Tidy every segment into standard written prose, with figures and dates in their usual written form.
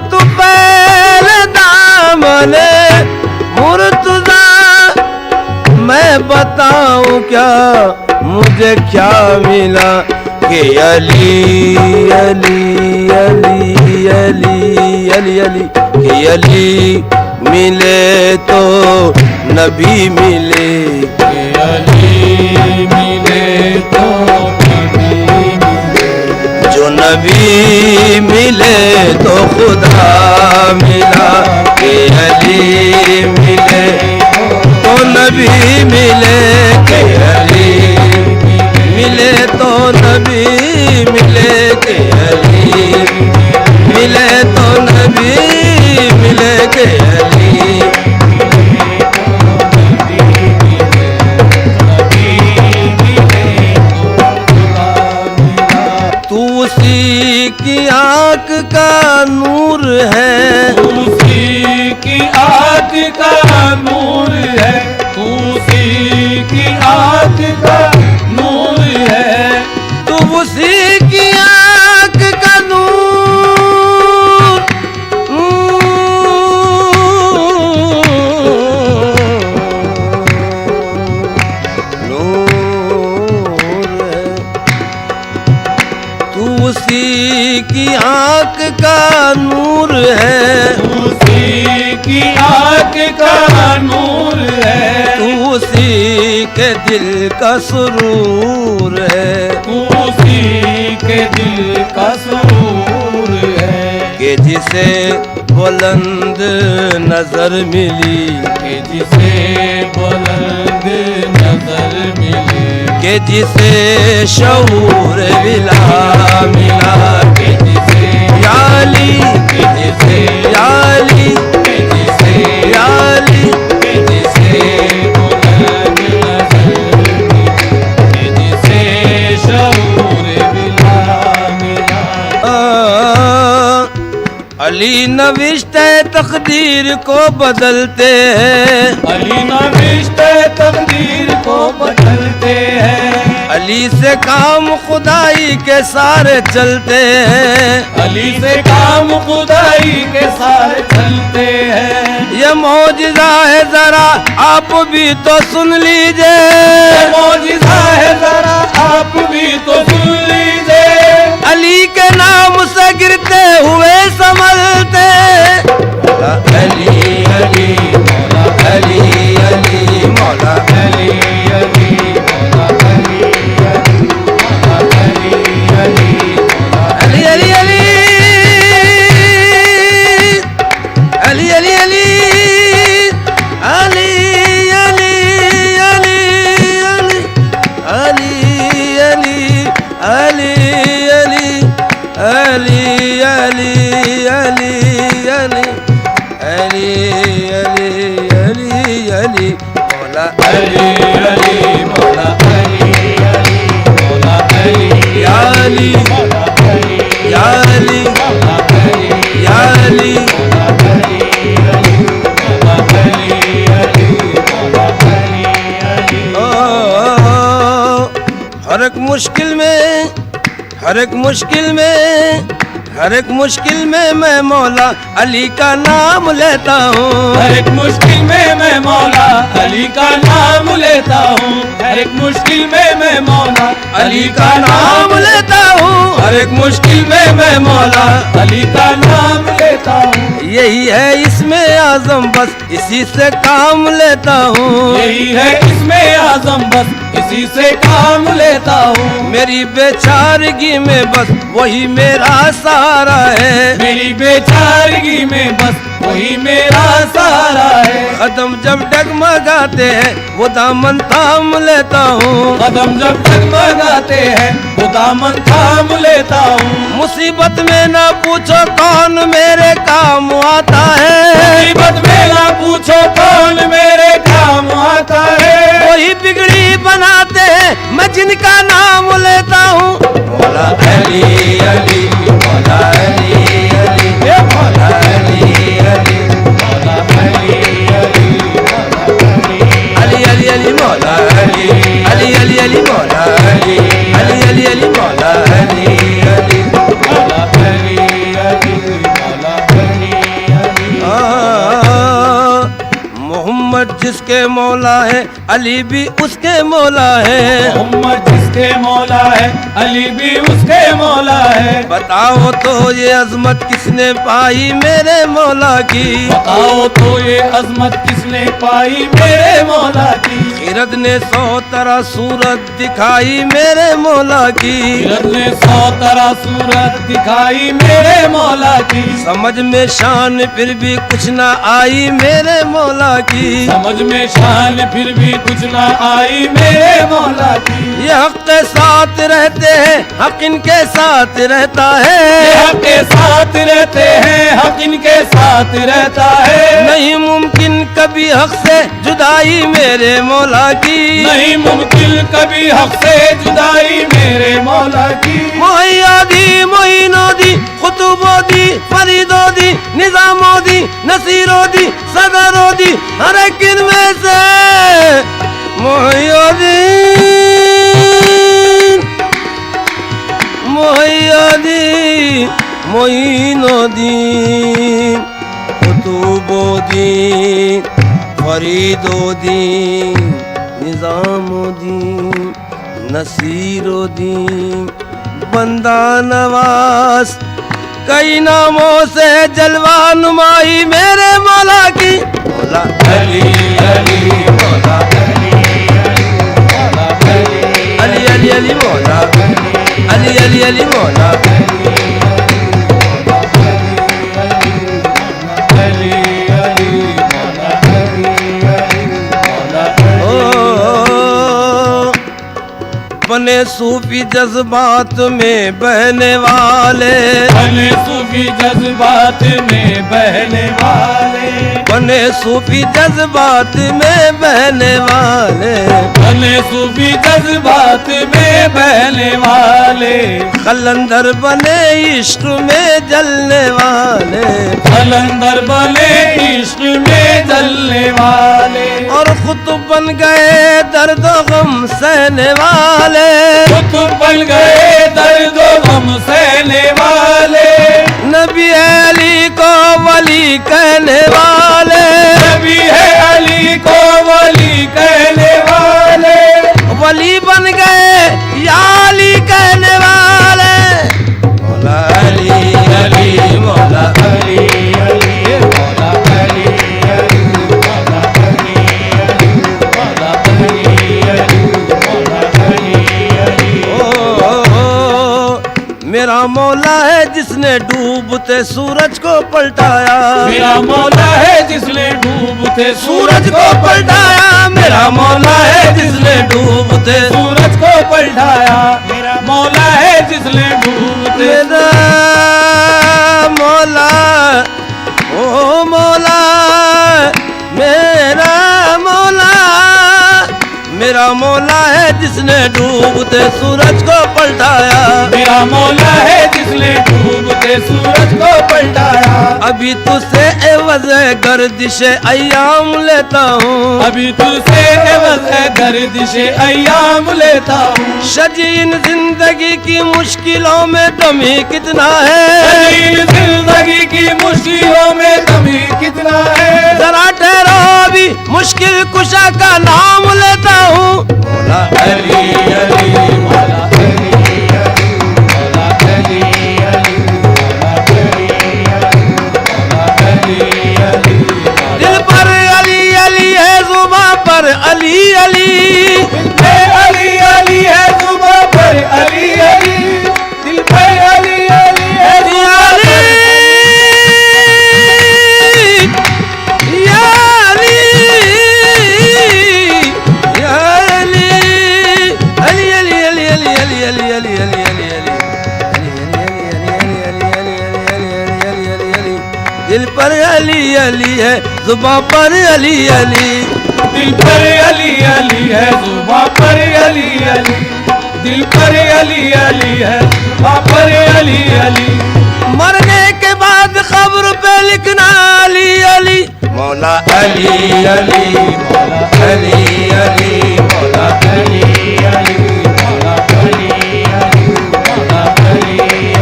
तू पहले दामने मुर्तजा, मैं बताऊं क्या मुझे क्या मिला कि अली अली अली अली अली अली कि अली मिले तो नबी मिले, कि अली मिले तो नबी मिले, जो नबी मिले तो खुदा मिला, कि अली मिले तो नबी मिले, कि अली मिले तो नबी मिले, कि अली मिले तो नबी मिले, कि अली तू उसी की आँख का नूर है, उसी की आँख का नूर है, उसी की आँख का नूर है, तू उसी की आँख का नूर, नूर है, तू उसी की आँख का नूर है, उसी की आँख का नूर है, तू उसी के दिल का सुरूर है, उसी के दिल का सुरूर है, कि जिसे बुलंद नजर मिली, कि जिसे बुलंद नजर मिले, कि जिसे शऊर विला मिला, कि जिसे याली कि जिसे याली कि जिसे याली कि जिसे बुलंद नजर मिले, कि जिसे शऊर मिला मिला। अली नविश्ते तकदीर को बदलते हैं, अली नविश्ते तकदीर को बदलते हैं, अली से काम खुदाई के सारे चलते हैं, अली से काम खुदाई के सारे चलते हैं, ये मौजिज़ा है जरा आप भी तो सुन लीजिए, ये मौजिज़ा है जरा आप भी तो सुन लीजिए, अली के नाम से गिरते हुए संभलते, अली अली मौला अली अली मौला अली अली मौला अली अली मौला अली अली मौला अली अली अली अली अली अली अली अली अली अली अली अली अली अली अली अली अली अली मौला अली अली मौला अली अली मौला अली या अली मौला अली या अली मौला अली या अली मौला अली अली मौला अली अली मौला अली अली। हर एक मुश्किल में हर एक मुश्किल में हर एक मुश्किल में मैं मौला अली का नाम लेता हूँ, हर एक मुश्किल में मैं मौला अली का नाम लेता हूँ, हर एक मुश्किल में मैं मौला अली का नाम लेता हूँ, हर एक मुश्किल में मैं मौला अली का नाम लेता हूँ। यही है इसमें आजम बस इसी से काम लेता हूँ, यही है इसमें आजम बस इसी से काम लेता हूँ। मेरी बेचारगी में बस वही मेरा सहारा है, मेरी बेचारगी में बस वही मेरा सहारा है। कदम जब डगमगाते हैं वो दामन थाम लेता हूँ, कदम जब डगमगाते हैं वो दामन थाम लेता हूँ। मुसीबत में ना पूछो कौन मेरे काम आता है, मुसीबत में ना पूछो कौन मेरे काम आता है। वही बिगड़ी बनाते हैं मैं जिनका नाम लेता हूँ, मौला अली अली मौला अली अली मौला अली अली मौला अली अली अली अली अली मौला अली अली अली अली मौला अली अली अली अली मौला अली अली मौला अली अली मौला अली जिसके मौला है अली भी उसके मौला है। मोहम्मद जिसके मौला है अली भी उसके मौला है। बताओ तो ये अजमत किसने पाई मेरे मौला की। बताओ तो ये अजमत किसने पाई मेरे मौला की। खिरद ने 100 तरह सूरत दिखाई मेरे मौला की। खिरद ने 100 तरह सूरत दिखाई मेरे मौला की। समझ में शान फिर भी कुछ ना आई मेरे मौला की। समझ में शान फिर भी कुछ ना आई मेरे मौला की। ये हक के साथ रहते हैं हक इनके साथ रहता है। ये हक के साथ रहते हैं हक इनके साथ रहता है। नहीं मुमकिन कभी हक से जुदाई मेरे मौला की। नहीं मुमकिन कभी हक से जुदाई मेरे मौला की। मोहियादी मोइनोदी कुतुबोदी फरीदोदी निजामोदी नसीरोदी सदरोदी हर एक इनमें से मोहियादी मोहियादी मोइनोदी कुतुबोदी फरीदोदी निजामोदी नसीरोदी बंदा नवाज कई नामों से जलवा नुमाई मेरे मौला की। मौला अली अली मौला अली अली अली मौला अली अली अली मौला बने सूफी जज्बात में बहने वाले। बने सूफी जज्बात में बहने वाले। बने सूफी जज्बात में बहने वाले। बने सूफी जज्बात में बहने वाले। कलंदर बने इश्क में जलने वाले। कलंदर बने इश्क में जलने वाले। और खुतब बन गए दर्द गम सहने वाले। कुतुब बन गए दर्द गम सहने वाले। नबी अली को वली कहने वाले। नबी है अली को वली कहने वाले। वली बन गए या अली कहने वाले। मौला अली अली मौला अली अली मौला अली अली मौला अली अली मौला अली अली मौला अली। मेरा मौला है जिसने डूबते सूरज को पलटाया। मेरा मौला है जिसने डूबते सूरज को पलटाया। मेरा मौला है जिसने डूबते सूरज को पलटाया। मेरा मौला है जिसने डूबते। मेरा मौला ओ मौला मेरा मौला मेरा मौला है जिसने डूबते सूरज को पलटाया। मेरा मौला है जिसने डूबते सूरज को पलटाया। अभी तुझसे एवज़ गर्दिश अय्याम लेता हूँ। अभी तुझसे एवज़ गर्दिश अय्याम लेता हूँ। शजीन जिंदगी की मुश्किलों में दमी कितना है। जिंदगी की मुश्किलों में दमी कितना है। जरा ठहरो अभी मुश्किल कुशा का नाम लेता हूँ। मौला अली अली मौला अली अली मौला अली अली मौला अली अली मौला अली अली। दिल पर अली अली है जुबां पर अली अली। दिल पे अली अली है जुबां पर अली अली। दिल पे अली अली है जुबां पर या अली या अली अली अली अली अली अली अली अली अली अली दिल पर अली अली है जुबां पर अली अली। दिल पर अली अली है जुबां पर अली अली। दिल पर अली अली है जुबां पर अली अली। मरने के बाद खबर पे लिखना अली अली। मौला अली अली मौला अली अली मौला अली अली मौला अली अली मौला अली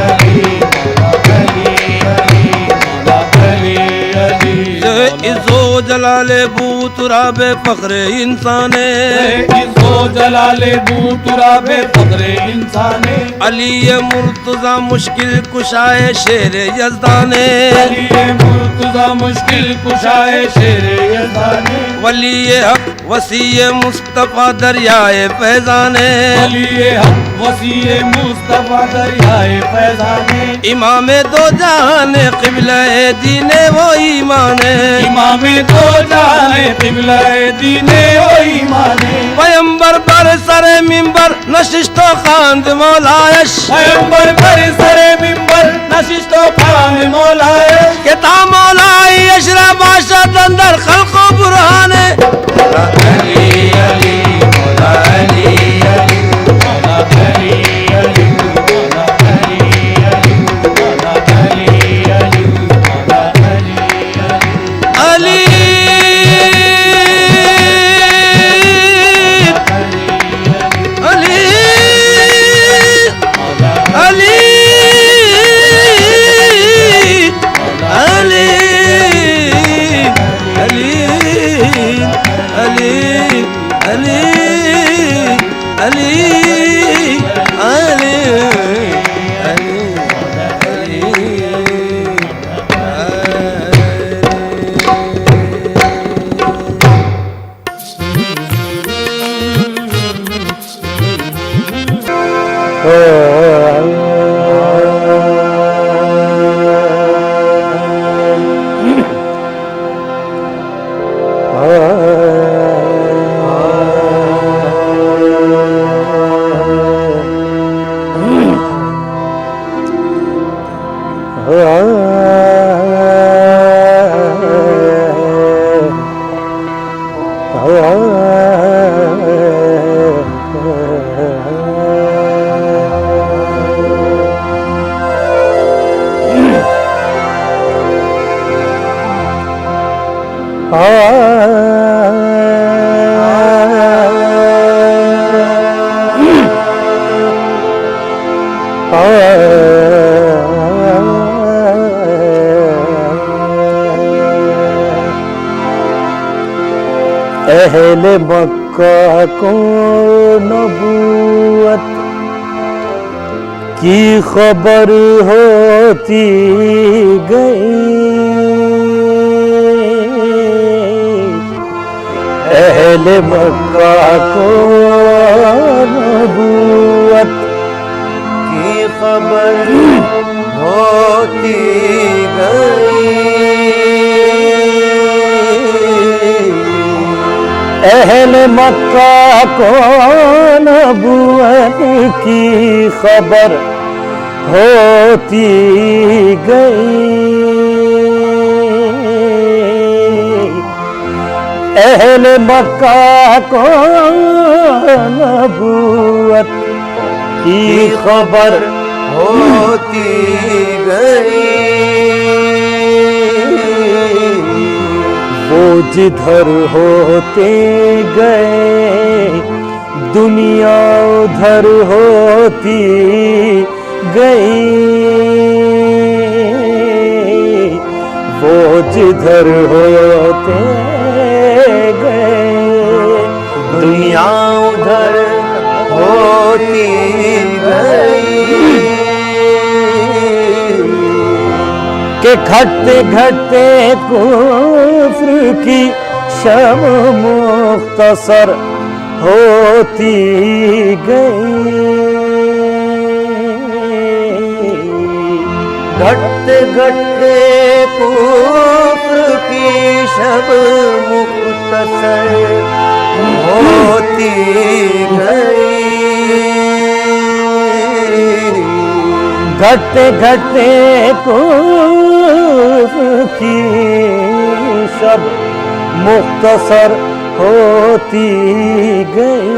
अली मौला अली अली मौला अली अली। इज़्ज़ो जलाले बूत तुराबे फख्रे इंसाने इज़्ज़ो जलाले बू तुराबे फख्रे इंसाने अली मुर्तजा मुश्किल कुशाए शेर यज़दाने अली मुर्तजा मुश्किल कुशाए शेर यज़दाने वली हक वसी मुस्तफ़ा दरियाए फैजाने वली हक वसी मुस्तफ़ा दरियाए फैजाने इमामे दो जहाने क़िबला दीने वो ईमाने इमामे दो जाने क़िबला दीने ओ ईमाने पैगंबर पर सरे मिंबर नशिस्तो खान मौलायश पैगंबर पर सरे मिंबर नशिस्तो खान मौलायश केता मौलाई अशरा बाशा अंदर खल्को बुरहाने अली अली मौला अली अली मौला अली अली मौला अली अली मौला अली अली मौला अली अली अली अली अहले मक्का को नबूवत की खबर होती गई। अहले मक्का को नबूवत की खबर होती गई। अहले मक्का को नबूवत की खबर होती गई। अहले मक्का को नबूवत की खबर होती गई। वो जिधर होते गए दुनिया उधर होती गई। वो जिधर होते गए दुनिया उधर होती गई। के घटते घटते कुफ्र की शब मुख्तसर होती गई। घटते घटते कुफ्र की शब मुख्तसर होती गई। घटते घटते कुफ्र की शब मुख्तसर होती गई।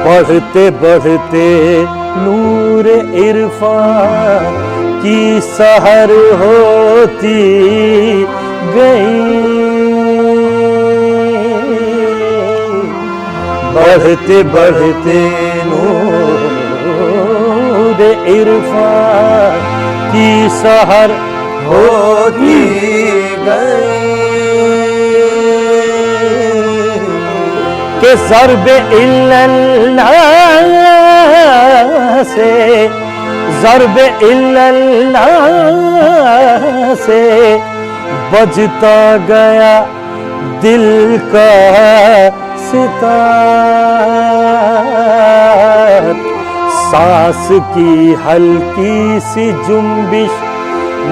बढ़ते बढ़ते नूर इरफान की सहर होती गई। बढ़ते बढ़ते नूर इरफान की सहर होती के ज़र्बे इल्लल्लाह से, ज़र्बे इल्लल्लाह से बजता गया दिल का सितार। सांस की हल्की सी जुम्बिश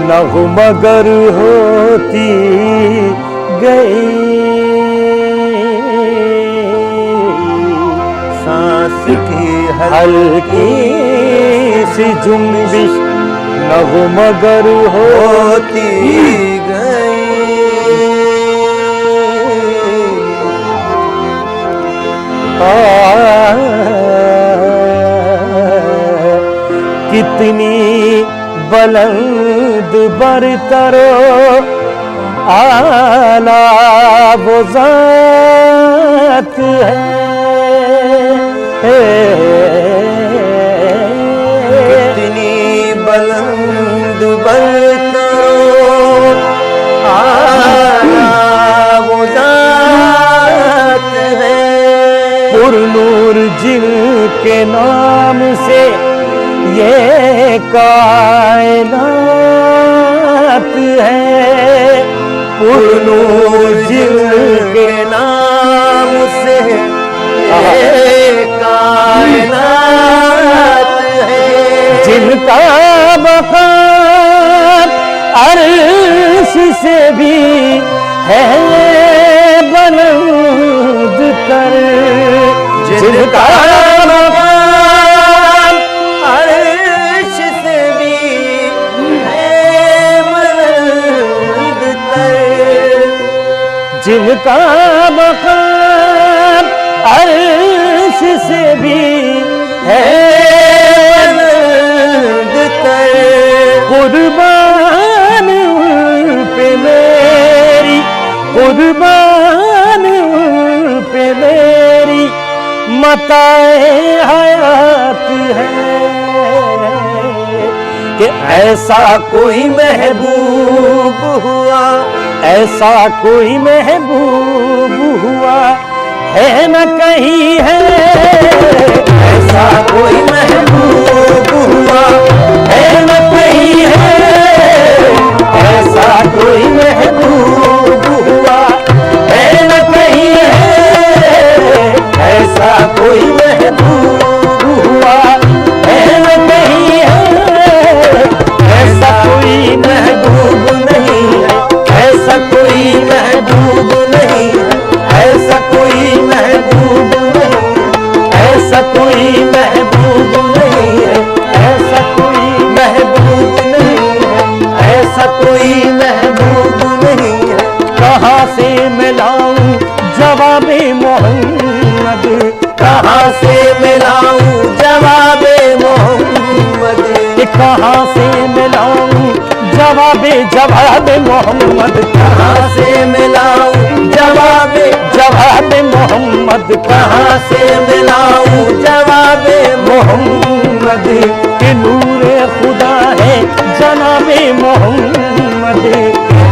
नगमगर होती गई, सांस की हल्की सी जुम्बिश नगमगर होती गई। कितनी बुलंद बरतरो आला वो ज़ात है, कितनी बुलंद बरतरो आला वो ज़ात है। पुरनूर जिनके नाम से ये कायनात है, पुरनूर जिनके नाम से ये कायनात है। जिनका मकाम अर्श से भी है बुलंद तर, जिनका मकाम अर्श से भी है बुलंद तर, जिनका मकाम अर्श से भी है बुलंद तर। कुर्बान पे मेरी, कुर्बान पे मेरी मताए हयात है। कि ऐसा कोई महबूब हुआ, ऐसा कोई महबूब हुआ है न कहीं है, ऐसा कोई महबूब हुआ है न कहीं है, ऐसा कोई महबूब हुआ है न कहीं है, ऐसा कोई महबूब हुआ है न कहीं है, ऐसा कोई महबूब नहीं है, ऐसा कोई महबूब नहीं है, ऐसा कोई महबूब नहीं है, ऐसा कोई महबूब नहीं है, ऐसा कोई महबूब नहीं है, ऐसा कोई महबूब नहीं है। कहाँ से मिलाऊं जवाबे मोहम्मद, कहाँ से मिलाऊं जवाबे मोहम्मद, कि कहाँ से मिलाऊं जवाबे जवाबे मोहम्मद, कहाँ से मिलाऊं जवाबे जवाबे मोहम्मद, कहाँ से मिलाऊं जवाबे मोहम्मद के नूरे खुदा है जनाबे मोहम्मद,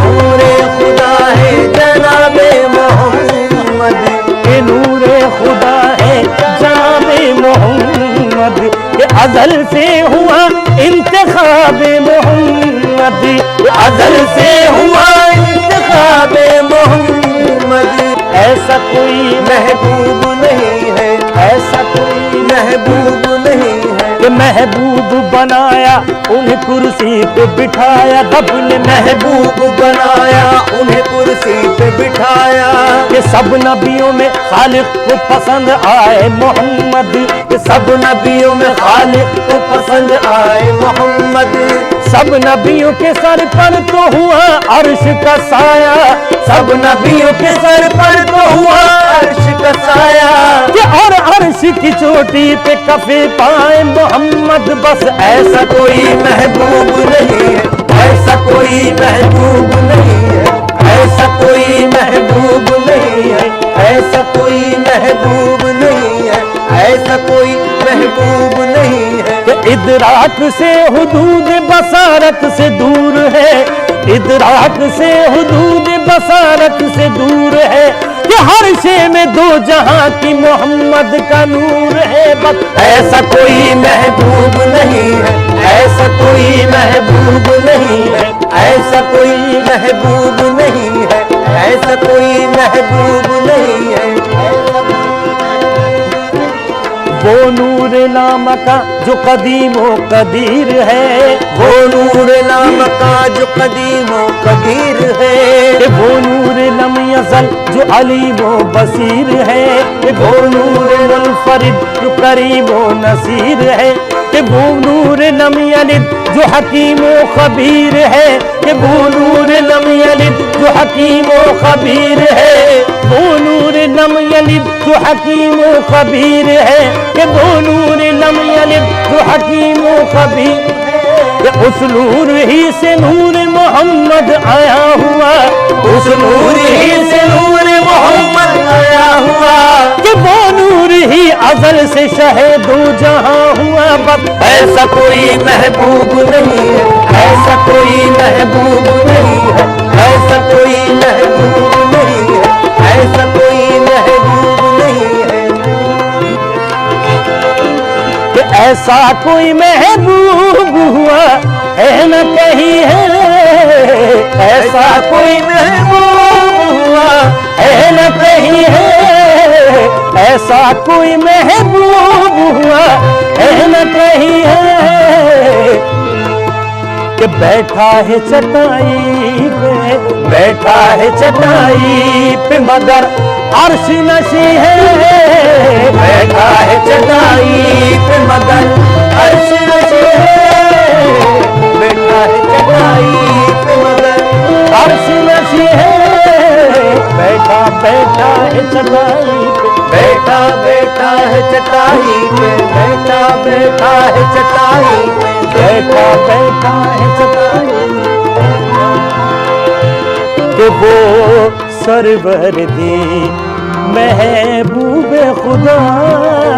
नूरे खुदा है जनाबे मोहम्मद, के नूरे खुदा है जनाबे मोहम्मद, के अज़ल से हुआ इंतखाबे मोहम्मद, अज़ल से हुआ इंतखाबे मोहम्मद। ऐसा कोई महबूब नहीं है, ऐसा कोई महबूब नहीं है, कि महबूब बनाया उन्हें कुर्सी पे बिठाया, रब ने महबूब बनाया उन्हें कुर्सी पे बिठाया। कि सब नबियों में खालिक को पसंद आए मोहम्मद, कि सब नबियों में खालिक को पसंद आए मोहम्मद, सब नबियों के सर पर तो हुआ अर्श का साया, सब नबियों के सर पर तो हुआ अर्श का साया। कि और अर्श की चोटी पे कफे पाए मोहम्मद, बस ऐसा कोई महबूब नहीं है, ऐसा कोई महबूब नहीं है, ऐसा कोई महबूब नहीं है, ऐसा कोई महबूब नहीं है, ऐसा कोई महबूब नहीं है। कि इदराक से हुदूद बसारत से दूर है, इदराक से हुदूद बसारत से दूर है, कि हर शे में दो जहां की मोहम्मद का नूर है। बस ऐसा कोई महबूब नहीं है, ऐसा कोई महबूब नहीं है, ऐसा कोई महबूब नहीं है, ऐसा कोई महबूब नहीं है। वो नूर नाम का जो कदीमो कदीर है, वो नूर नाम का जो कदीमो कदीर है, कि वो नूर लम यज़ल जो अलीमो बसीर है, कि वो नूर मुनफरिद जो करीमो नसीर है, कि वो नूर लम यलिद जो हकीमो खबीर है, कि वो नूर लम यलिद जो हकीमो खबीर है, वो नूर लम यलिद जो हकीमो खबीर है, कि वो नूर लम यलिद जो हकीमो खबीर है। कि उस नूर ही से नूर मोहम्मद आया हुआ, उस नूर ही से नूर मोहम्मद आया हुआ, कि वो नूर ही अज़ल से शहे दो जहां हुआ। बस ऐसा कोई महबूब नहीं है, ऐसा कोई महबूब नहीं है, ऐसा कोई महबूब नहीं है, ऐसा कोई महबूब नहीं है। कि ऐसा कोई महबूब हुआ है न कहीं है, ऐसा कोई महबूब हुआ है न कहीं है, ऐसा कोई महबूब हुआ है न कहीं है। कि बैठा है चटाई पे, बैठा है चटाई पे मगर अर्श नशी है, बैठा है चटाई पे मगर अर्श नशी है, बैठा है चटाई पे मगर अर्श नशी है। बैठा बैठा है चटाई पे, बैठा बैठा है चटाई पे, बैठा बैठा है चटाई पे, बैठा बैठा है चटाई पे। कि वो सरवर दी महबूब खुदा,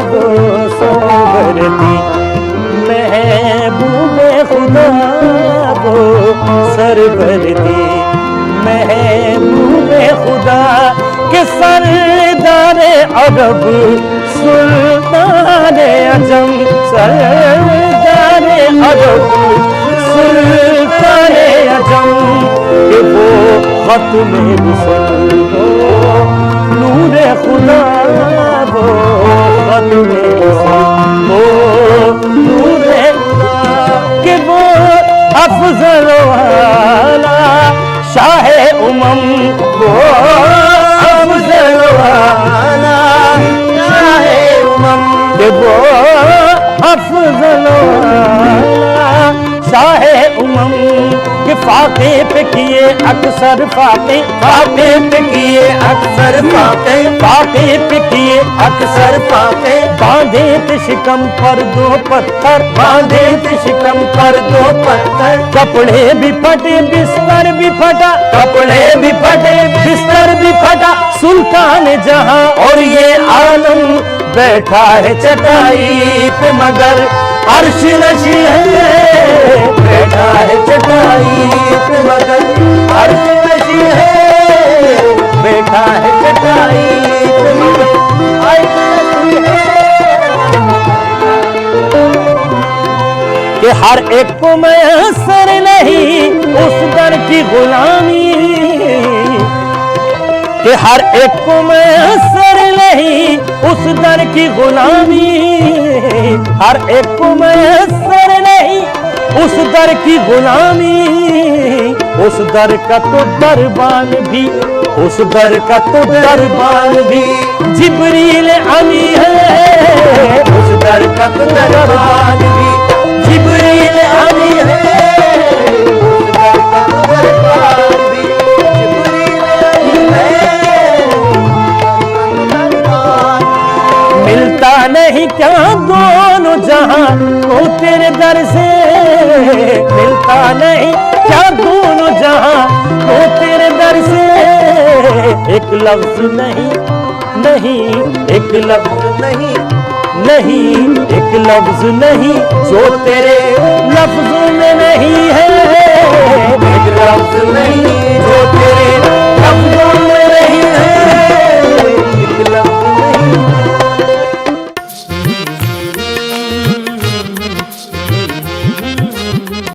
वो सरवर दी महबूब खुदा, वो सरवर दी महबूब खुदा, के सरदार अरब सुल्तान अजम, सरदार अरब सुल्तान अजम, कि वो खत्म रुसूल वो नूर खुदा, वो खत्म रुसूल वो नूर खुदा, कि वो अफजल वाला शाह उमम, वो अफजल वाला शाह उमम, कि वो अफजल वाला शाह उमम, कि फाके पे किए अक्सर फाके, फाके पे किए अक्सर फाके, फाके पे किए अक्सर फाके, बांधे थे शिकम पर दो पत्थर, बांधे थे शिकम पर दो पत्थर, कपड़े भी फटे बिस्तर भी फटा, कपड़े भी फटे बिस्तर भी फटा, सुल्तान जहां और ये आलम बैठा है चटाई पे मगर अर्श नशी है, बैठा है चटाई पे मगर अर्श नशी है, बैठा है चटाई पे मगर अर्श नशी है। कि हर एक को मैसर नहीं उस दर की गुलामी, कि हर एक को मैसर नहीं उस दर की गुलामी, हर एक को मैसर नहीं उस दर की गुलामी, उस दर का तो दरबान भी, उस दर का तो दरबान भी जिब्रील अमी है, उस दर का तो दरबान भी जिब्रील अमी है, उस दर का तो दरबान भी जिब्रील अमी है। मिलता नहीं क्या दोनों जहां को तेरे दर से, मिलता नहीं क्या दोनों जहां को तेरे दर से, एक लफ्ज नहीं नहीं, एक लफ्ज नहीं नहीं, एक लफ्ज नहीं जो तेरे लफ्जों में नहीं है,